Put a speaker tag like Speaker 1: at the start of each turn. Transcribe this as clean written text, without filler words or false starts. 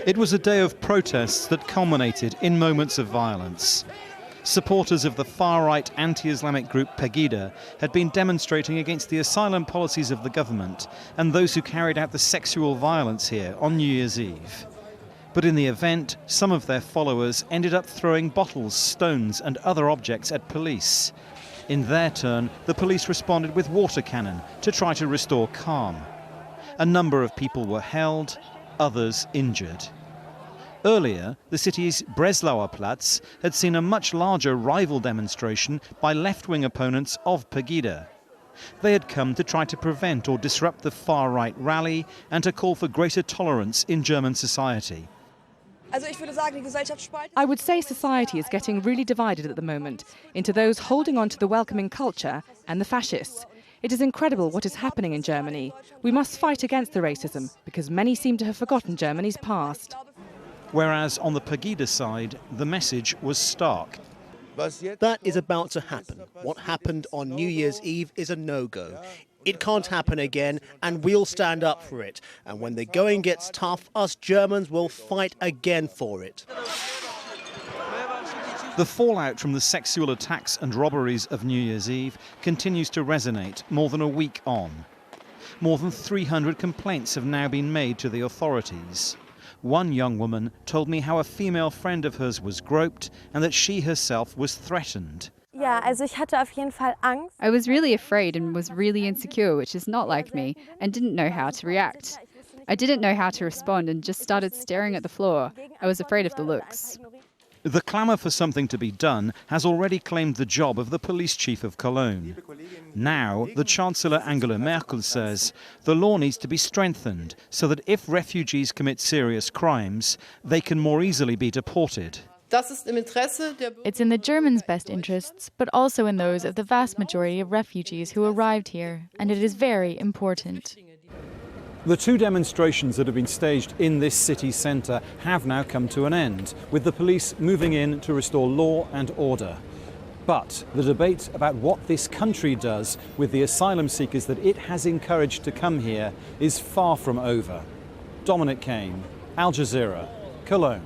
Speaker 1: It was a day of protests that culminated in moments of violence. Supporters of the far-right anti-Islamic group Pegida had been demonstrating against the asylum policies of the government and those who carried out the sexual violence here on New Year's Eve. But in the event, some of their followers ended up throwing bottles, stones and other objects at police. In their turn, the police responded with water cannon to try to restore calm. A number of people were held, others injured. Earlier, the city's Breslauer Platz had seen a much larger rival demonstration by left-wing opponents of Pegida. They had come to try to prevent or disrupt the far-right rally and to call for greater tolerance in German society.
Speaker 2: I would say society is getting really divided at the moment into those holding on to the welcoming culture and the fascists. It is incredible what is happening in Germany. We must fight against the racism because many seem to have forgotten Germany's past.
Speaker 1: Whereas on the Pegida side, the message was stark.
Speaker 3: That is about to happen. What happened on New Year's Eve is a no-go. It can't happen again, and we'll stand up for it. And when the going gets tough, us Germans will fight again for it.
Speaker 1: The fallout from the sexual attacks and robberies of New Year's Eve continues to resonate more than a week on. More than 300 complaints have now been made to the authorities. One young woman told me how a female friend of hers was groped and that she herself was threatened.
Speaker 4: I was really afraid and was really insecure, which is not like me, and didn't know how to react. I didn't know how to respond and just started staring at the floor. I was afraid of the looks.
Speaker 1: The clamour for something to be done has already claimed the job of the police chief of Cologne. Now, the Chancellor Angela Merkel says the law needs to be strengthened so that if refugees commit serious crimes, they can more easily be deported.
Speaker 5: It's in the Germans' best interests, but also in those of the vast majority of refugees who arrived here, and it is very important.
Speaker 1: The two demonstrations that have been staged in this city centre have now come to an end, with the police moving in to restore law and order. But the debate about what this country does with the asylum seekers that it has encouraged to come here is far from over. Dominic Kane, Al Jazeera, Cologne.